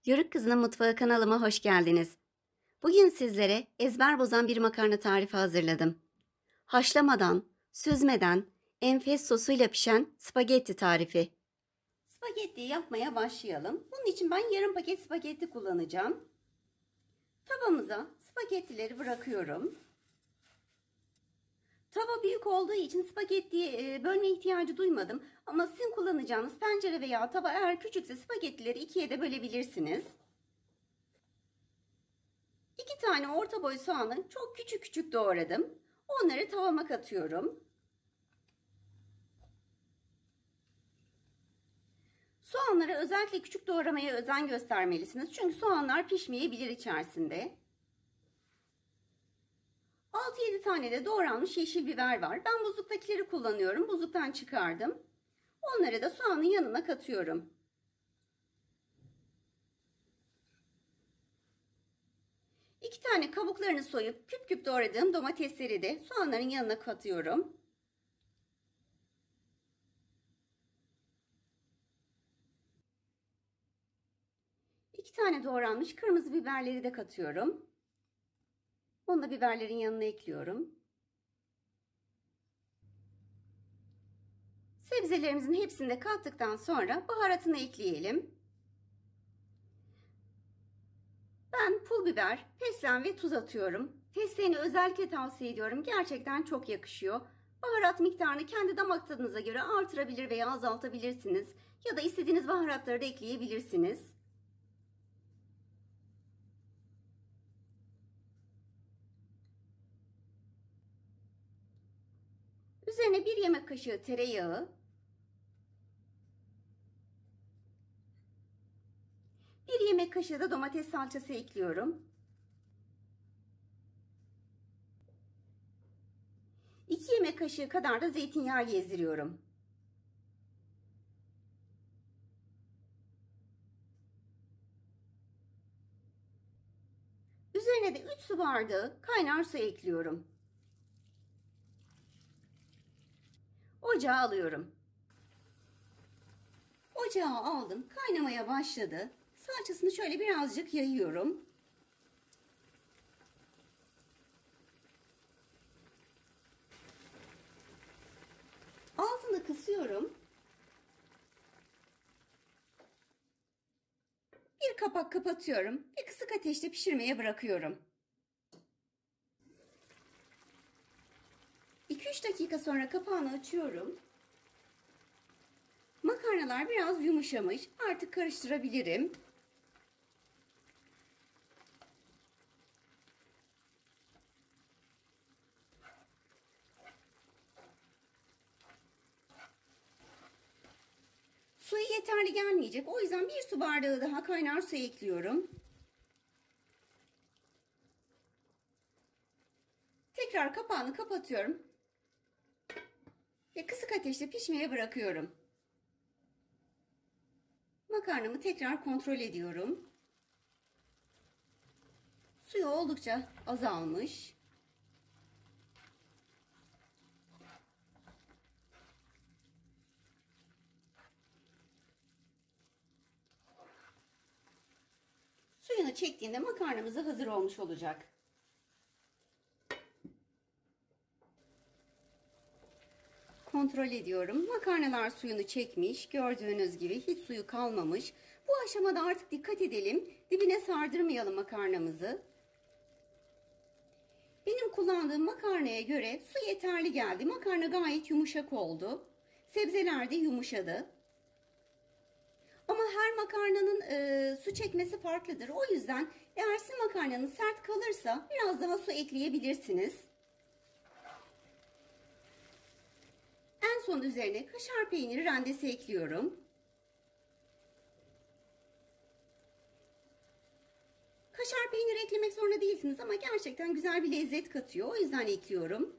Yörük Kızının Mutfağı kanalıma hoş geldiniz. Bugün sizlere ezber bozan bir makarna tarifi hazırladım. Haşlamadan, süzmeden, enfes sosuyla pişen spagetti tarifi. Spagettiyi yapmaya başlayalım. Bunun için ben yarım paket spagetti kullanacağım. Tavamıza spagettileri bırakıyorum. Tava büyük olduğu için spagettiyi bölme ihtiyacı duymadım. Ama sizin kullanacağınız tencere veya tava eğer küçükse spagettileri ikiye de bölebilirsiniz. 2 tane orta boy soğanı çok küçük küçük doğradım. Onları tavama katıyorum. Soğanları özellikle küçük doğramaya özen göstermelisiniz. Çünkü soğanlar pişmeyebilir içerisinde. 6-7 tane de doğranmış yeşil biber var. Ben buzluktakileri kullanıyorum. Buzluktan çıkardım. Onları da soğanın yanına katıyorum. 2 tane kabuklarını soyup küp küp doğradığım domatesleri de soğanların yanına katıyorum. 2 tane doğranmış kırmızı biberleri de katıyorum. Onu da biberlerin yanına ekliyorum. Sebzelerimizin hepsini de kattıktan sonra baharatını ekleyelim. Ben pul biber, fesleğen ve tuz atıyorum. Fesleğeni özellikle tavsiye ediyorum. Gerçekten çok yakışıyor. Baharat miktarını kendi damak tadınıza göre artırabilir veya azaltabilirsiniz. Ya da istediğiniz baharatları da ekleyebilirsiniz. Üzerine 1 yemek kaşığı tereyağı, 1 yemek kaşığı da domates salçası ekliyorum. 2 yemek kaşığı kadar da zeytinyağı gezdiriyorum. Üzerine de 3 su bardağı kaynar su ekliyorum. Ocağa alıyorum. Ocağa aldım. Kaynamaya başladı. Salçasını şöyle birazcık yayıyorum. Altını kısıyorum. Bir kapak kapatıyorum ve kısık ateşte pişirmeye bırakıyorum. 2-3 dakika sonra kapağını açıyorum. Makarnalar biraz yumuşamış. Artık karıştırabilirim. Suyu yeterli gelmeyecek. O yüzden 1 su bardağı daha kaynar su ekliyorum. Tekrar kapağını kapatıyorum. Ve kısık ateşte pişmeye bırakıyorum. Makarnamı tekrar kontrol ediyorum. Suyu oldukça azalmış. Suyunu çektiğinde makarnamız da hazır olmuş olacak. Kontrol ediyorum. Makarnalar suyunu çekmiş. Gördüğünüz gibi hiç suyu kalmamış. Bu aşamada artık dikkat edelim. Dibine sardırmayalım makarnamızı. Benim kullandığım makarnaya göre su yeterli geldi. Makarna gayet yumuşak oldu. Sebzeler de yumuşadı. Ama her makarnanın su çekmesi farklıdır. O yüzden eğer sizin makarnanız sert kalırsa biraz daha su ekleyebilirsiniz. En son üzerine kaşar peyniri rendesi ekliyorum. Kaşar peyniri eklemek zorunda değilsiniz ama gerçekten güzel bir lezzet katıyor. O yüzden ekliyorum.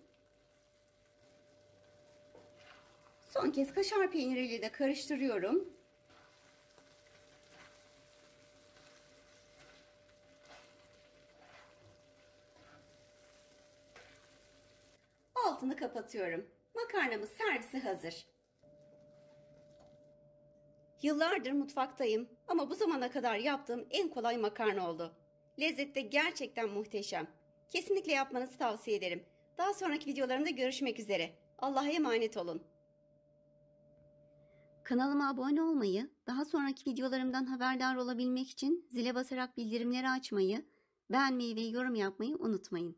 Son kez kaşar peyniriyle de karıştırıyorum. Altını kapatıyorum. Makarnamız servise hazır. Yıllardır mutfaktayım ama bu zamana kadar yaptığım en kolay makarna oldu. Lezzeti de gerçekten muhteşem. Kesinlikle yapmanızı tavsiye ederim. Daha sonraki videolarımda görüşmek üzere. Allah'a emanet olun. Kanalıma abone olmayı, daha sonraki videolarımdan haberdar olabilmek için zile basarak bildirimleri açmayı, beğenmeyi ve yorum yapmayı unutmayın.